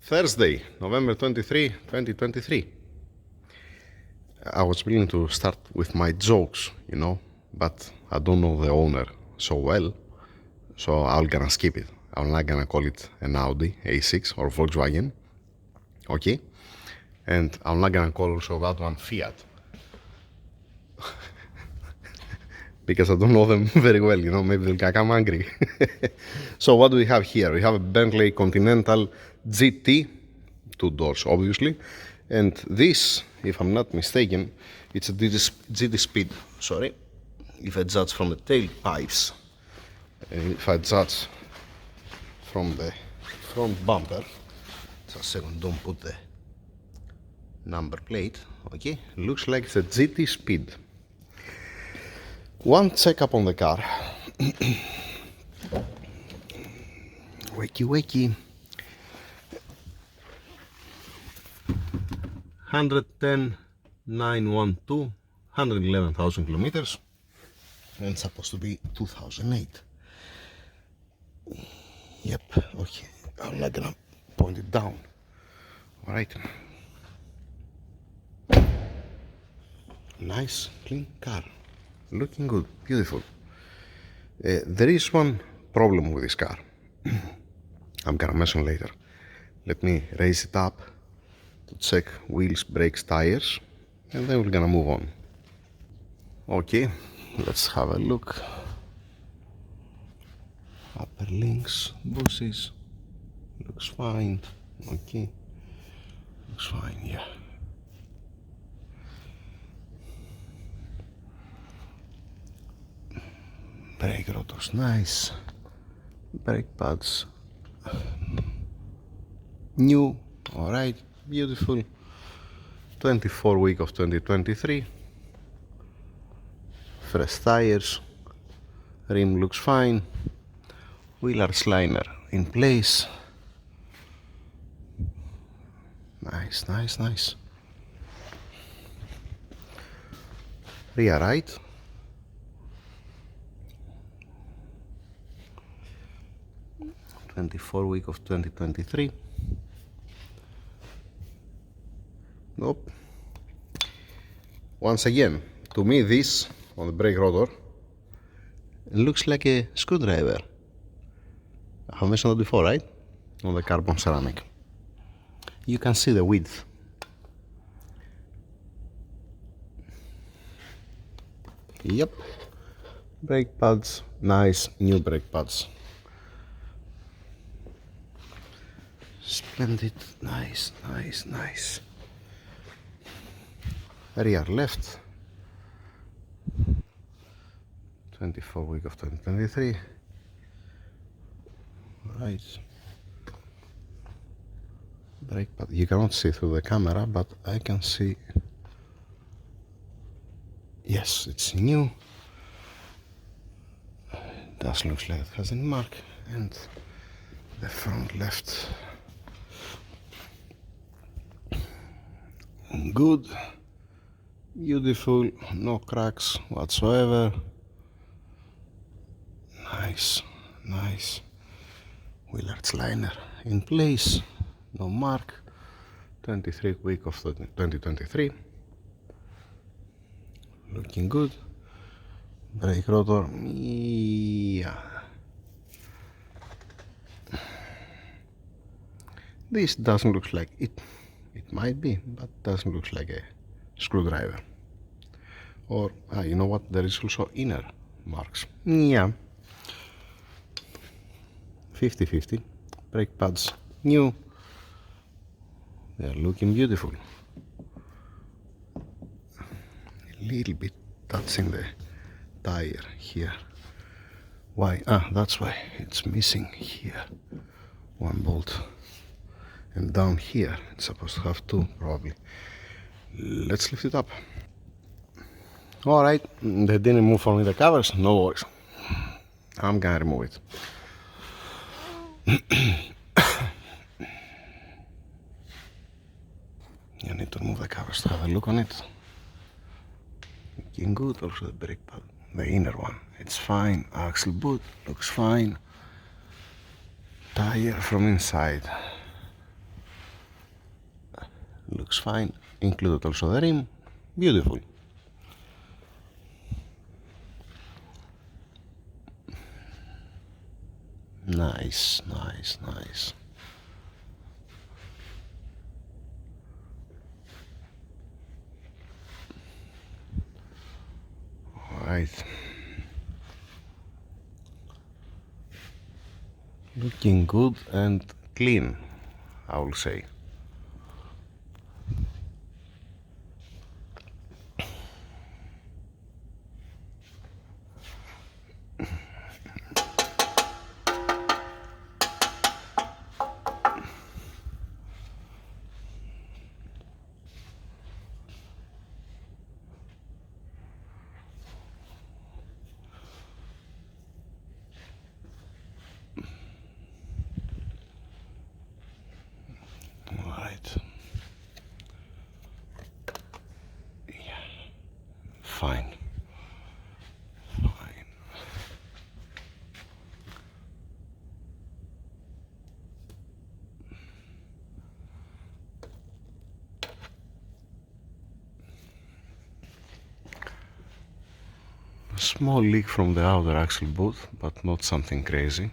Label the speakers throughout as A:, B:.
A: Thursday, November 23, 2023. I was willing to start with my jokes, but I don't know the owner so well, so I'm gonna skip it. I'm not gonna call it an Audi A6 or Volkswagen, okay? And I'm not gonna call also that one Fiat. Because I don't know them very well, maybe they'll come angry. So what do we have here? We have a Bentley Continental GT, 2 doors obviously, and this, if I'm not mistaken, it's a GT Speed, sorry, if I judge from the tailpipes, and if I judge from the front bumper, just a second, don't put the number plate, okay, looks like it's a GT Speed. One checkup on the car. Wakey wakey. 110,912, 111,000 kilometers, and it's supposed to be 2008. Yep, okay, I'm not gonna point it down. Alright. Nice, clean car. Looking good, beautiful. There is one problem with this car. I'm gonna mention later. Let me raise it up to check wheels, brakes, tires, and then we're gonna move on. Okay, let's have a look. Upper links, buses, looks fine. Okay, looks fine, yeah. Brake rotors, nice. Brake pads, new, alright, beautiful. 24 week of 2023. Fresh tires, rim looks fine. Wheel arch liner in place. Nice, nice, nice. Rear right. Week of 2023. Nope. Once again, to me this on the brake rotor looks like a screwdriver. I have mentioned that before, right? On the carbon ceramic. You can see the width. Yep. Brake pads, nice new brake pads. Splendid, nice, nice, nice. Rear left. 24 week of 2023. Right. Brake pad. You cannot see through the camera, but I can see. Yes, it's new. It does look like it has a mark, and the front left. Good, beautiful, no cracks whatsoever. Nice, nice. Wheel arch liner in place, no mark. 23 week of 2023. Looking good. Brake rotor, yeah. This doesn't look like it. It might be, but doesn't look like a screwdriver. Or, you know what? There is also inner marks. Yeah. 50-50. Brake pads new. They are looking beautiful. A little bit touching the tire here. Why? That's why it's missing here. One bolt. And down here it's supposed to have two, probably. Let's lift it up. Alright, they didn't move for me the covers, no worries. I'm gonna remove it. You need to remove the covers to have a look on it. Looking good, also the brake pad, the inner one, it's fine. Axle boot looks fine. Tire from inside. Looks fine. Included also the rim. Beautiful. Nice, nice, nice. Alright. Looking good and clean, I will say. Alright. Yeah. Fine. Fine. A small leak from the outer axle boot, but not something crazy.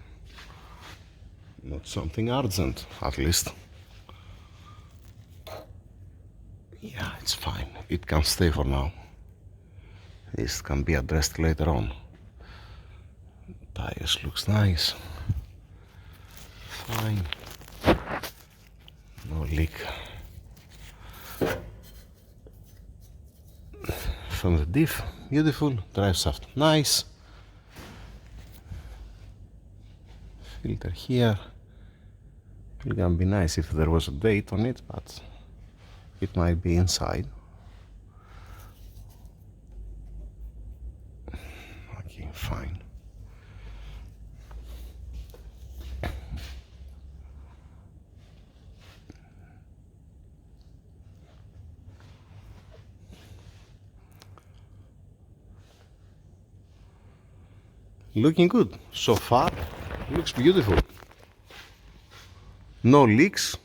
A: Not something urgent, at least. Yeah, it's fine. It can stay for now. This can be addressed later on. Tires looks nice. Fine. No leak. From the diff, beautiful. Drive shaft, nice. Filter here. It can be nice if there was a date on it, but it might be inside. Okay, fine. Looking good so far. Looks beautiful. No leaks.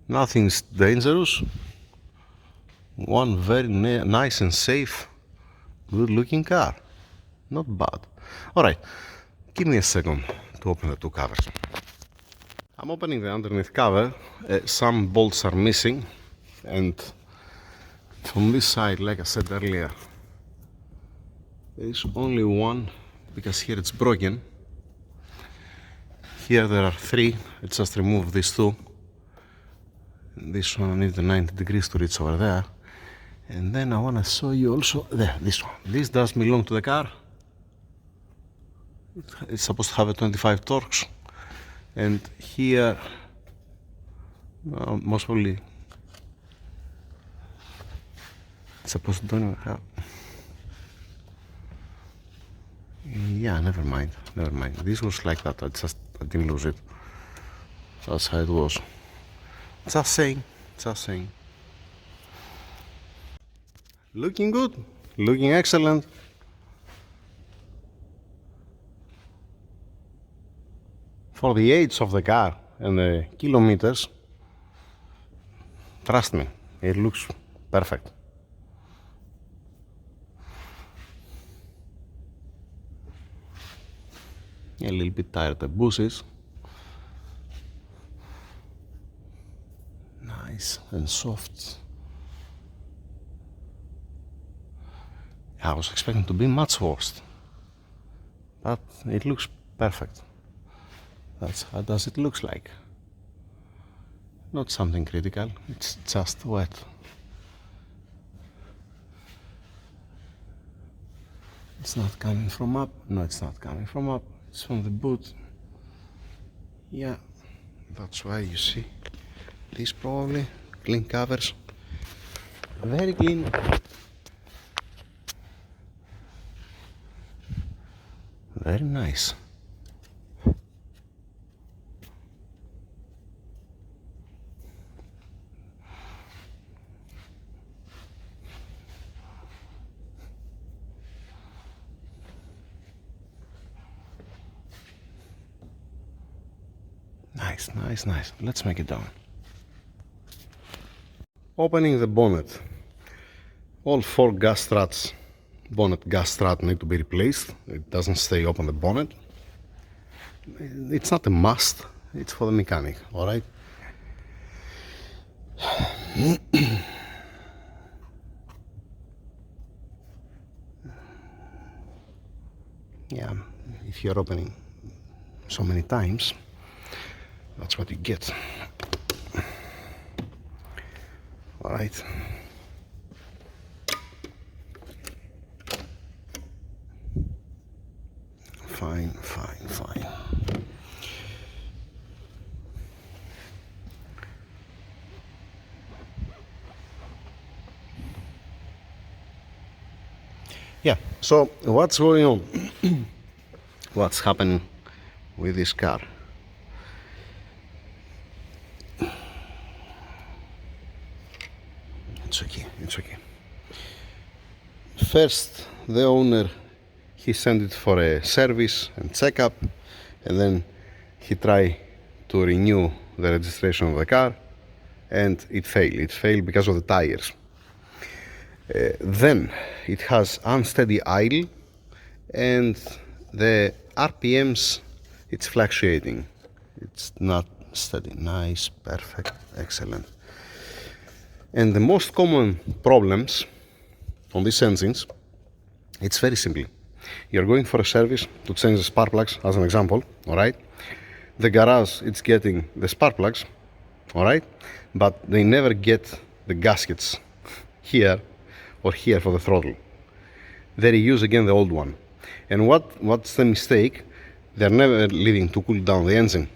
A: Nothing's dangerous. One very nice and safe, good looking car. Not bad. Alright, give me a second to open the two covers. I'm opening the underneath cover. Some bolts are missing, and from this side, like I said earlier, there is only one, because here it's broken. Here there are three. I just remove these two. This one needs the 90 degrees to reach over there. And then I want to show you also there, this one. This does belong to the car. It's supposed to have a 25 torques. And here, most probably, it's supposed to don't have. Yeah, never mind. This was like that. I didn't lose it. That's how it was. Just saying. Looking good. Looking excellent. For the age of the car and the kilometers, trust me, it looks perfect. A little bit tired the bushes. Nice and soft. I was expecting to be much worse, but it looks perfect. That's how does it looks like. Not something critical, it's just wet. It's not coming from up. No, it's not coming from up. It's from the boot. Yeah, that's why you see this probably. Clean covers. Very clean. Very nice. Nice. Let's make it down. Opening the bonnet. All 4 gas struts, bonnet gas strut, need to be replaced. It doesn't stay open the bonnet. It's not a must, it's for the mechanic, alright? Yeah, if you're opening so many times, that's what you get. Alright. Fine, fine, fine. Yeah, so what's going on? What's happening with this car? It's okay, it's okay. First, the owner, he sent it for a service and checkup, and then he tried to renew the registration of the car, and it failed. It failed because of the tires. Then it has unsteady idle, and the RPMs, it's fluctuating. It's not steady. Nice, perfect, excellent. And the most common problems on these engines, it's very simple. You're going for a service to change the spark plugs, as an example, alright? The garage, it's getting the spark plugs, alright? But they never get the gaskets here or here for the throttle. They reuse again the old one. And what's the mistake? They're never leaving to cool down the engine.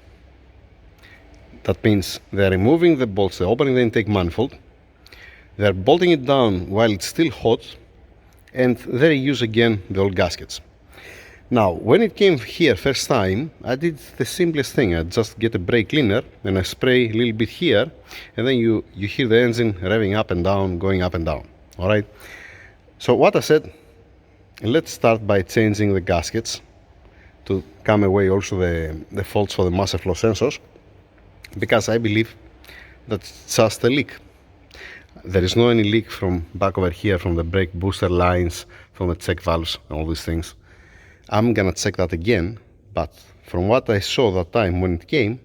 A: That means they're removing the bolts, they're opening the intake manifold, they're bolting it down while it's still hot, and they reuse again the old gaskets. Now, when it came here first time, I did the simplest thing. I just get a brake cleaner and I spray a little bit here, and then you hear the engine revving up and down, going up and down. Alright? So what I said, let's start by changing the gaskets to come away also the faults for the master flow sensors, because I believe that's just a leak. There is no any leak from back over here, from the brake booster lines, from the check valves, and all these things. I'm gonna check that again, but from what I saw that time when it came,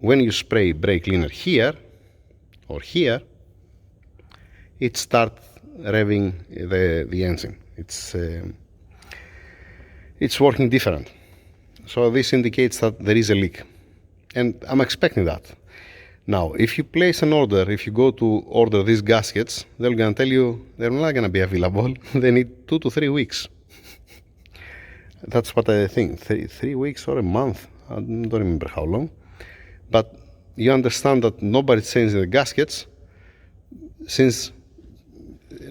A: when you spray brake cleaner here or here, it starts revving the engine. It's working different. So this indicates that there is a leak, and I'm expecting that. Now, if you place an order, if you go to order these gaskets, they're gonna tell you they're not gonna be available. They need 2 to 3 weeks. That's what I think, 3 weeks or a month. I don't remember how long. But you understand that nobody's changing the gaskets since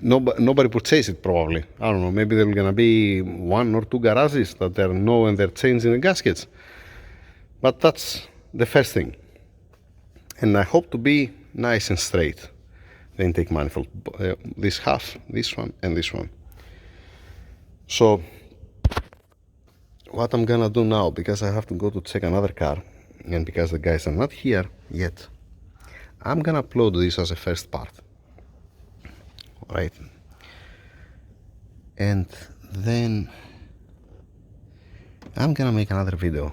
A: nobody purchased it probably. I don't know, maybe there are gonna be 1 or 2 garages that they know and they're changing the gaskets. But that's the first thing. And I hope to be nice and straight, the intake manifold, this half, this one, and this one. So what I'm gonna do now, because I have to go to check another car, and because the guys are not here yet, I'm gonna upload this as a first part. Right? And then I'm gonna make another video.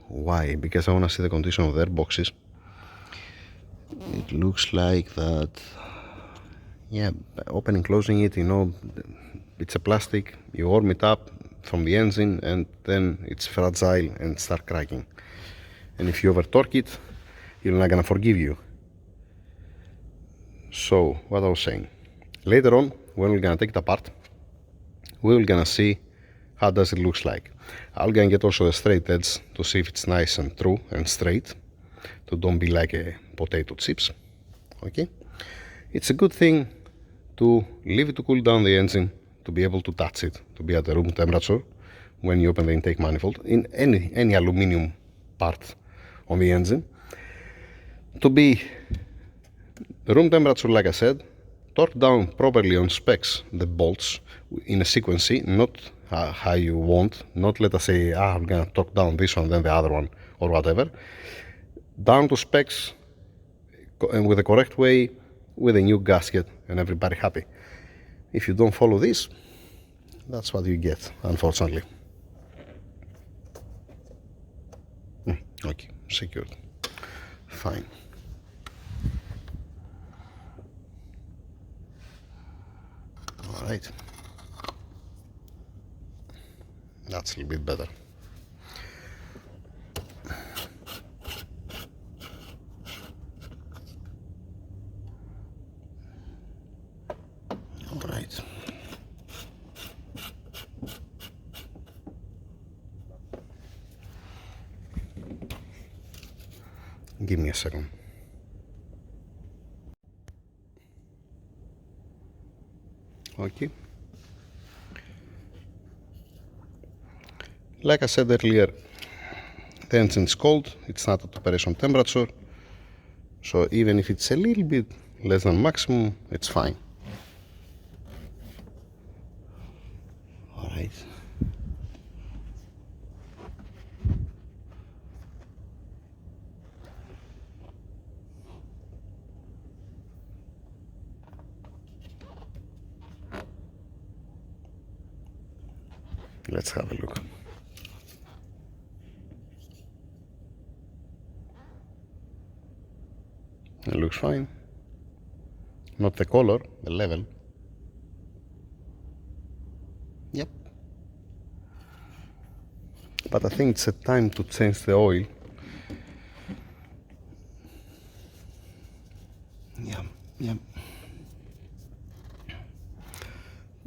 A: Why? Because I wanna see the condition of their boxes. It looks like that, yeah, opening, closing it, you know, it's a plastic, you warm it up from the engine and then it's fragile and start cracking. And if you over torque it, you're not gonna forgive you. So what I was saying, later on when we're gonna take it apart, we're gonna see how does it looks like. I'm gonna get also the straight edge to see if it's nice and true and straight, to don't be like a potato chips. Okay, it's a good thing to leave it to cool down the engine, to be able to touch it, to be at the room temperature when you open the intake manifold in any aluminium part on the engine, to be room temperature, like I said, torque down properly on specs the bolts in a sequence, not how you want, not let us say, I'm gonna torque down this one then the other one or whatever, down to specs and with the correct way, with a new gasket and everybody happy. If you don't follow this, that's what you get, unfortunately. Okay, secured. Fine. All right. That's a little bit better. All right. Give me a second. Okay. Like I said earlier, the engine is cold, it's not at operation temperature, so even if it's a little bit less than maximum, it's fine. All right. Let's have a look. It looks fine. Not the color, the level. Yep. But I think it's a time to change the oil. Yeah.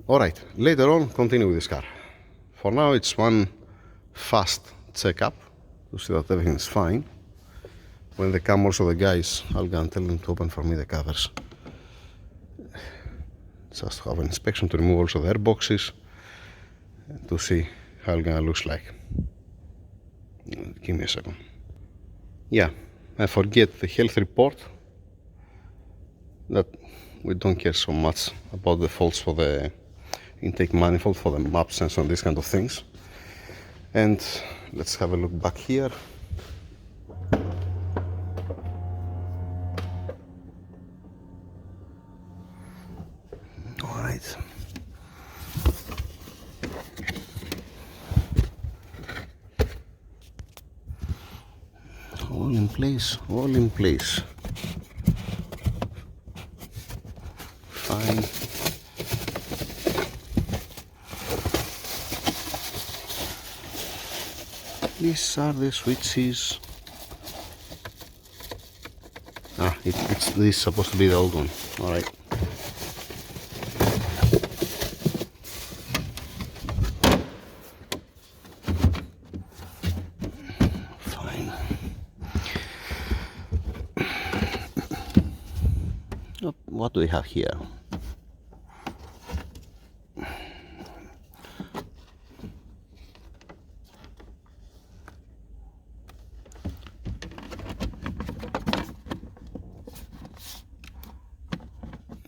A: Alright, later on, continue with this car. For now, it's one fast checkup to see that everything is fine. When they come, also the guys, I'll go and tell them to open for me the covers. Just to have an inspection to remove also the air boxes to see how it's gonna look like. Give me a second. Yeah, I forget the health report that we don't care so much about the faults for the intake manifold, for the map sensor and these kind of things. And let's have a look back here. All right. All in place, all in place. Fine. These are the switches. This is supposed to be the old one. All right. Fine. What do we have here?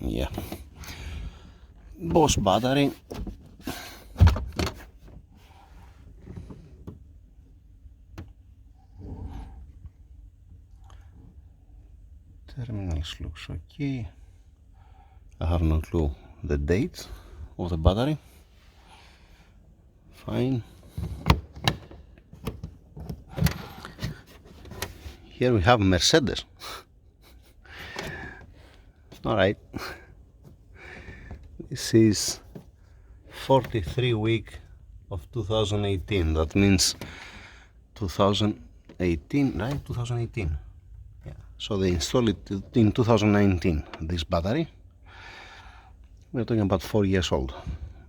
A: Yeah, Boss battery. Terminals looks okay. I have no clue the date of the battery. Fine. Here we have Mercedes. All right. This is 43 week of 2018. That means 2018, right? 2018. Yeah. So they installed it in 2019. This battery. We're talking about 4 years old.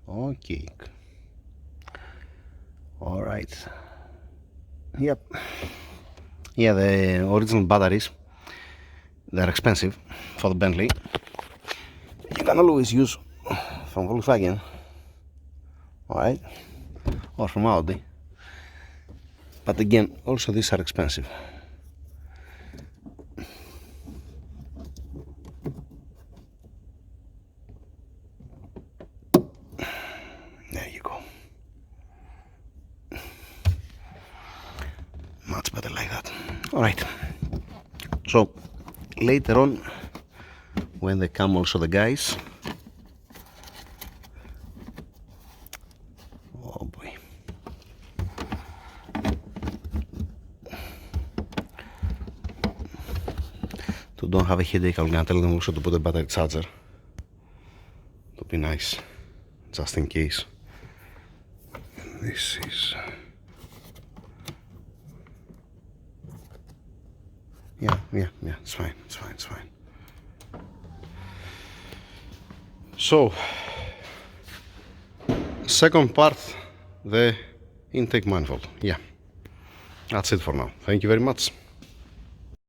A: Okay. All right. Yep. Yeah, the original batteries, they're expensive for the Bentley. You can always use from Volkswagen, alright, or from Audi. But again, also these are expensive. There you go. Much better like that. Alright. So later on when they come also the guys. Oh boy. To don't have a headache, I'm gonna tell them also to put a battery charger. To be nice, just in case. This is... yeah, it's fine, it's fine, it's fine. So, second part, the intake manifold. Yeah, that's it for now. Thank you very much.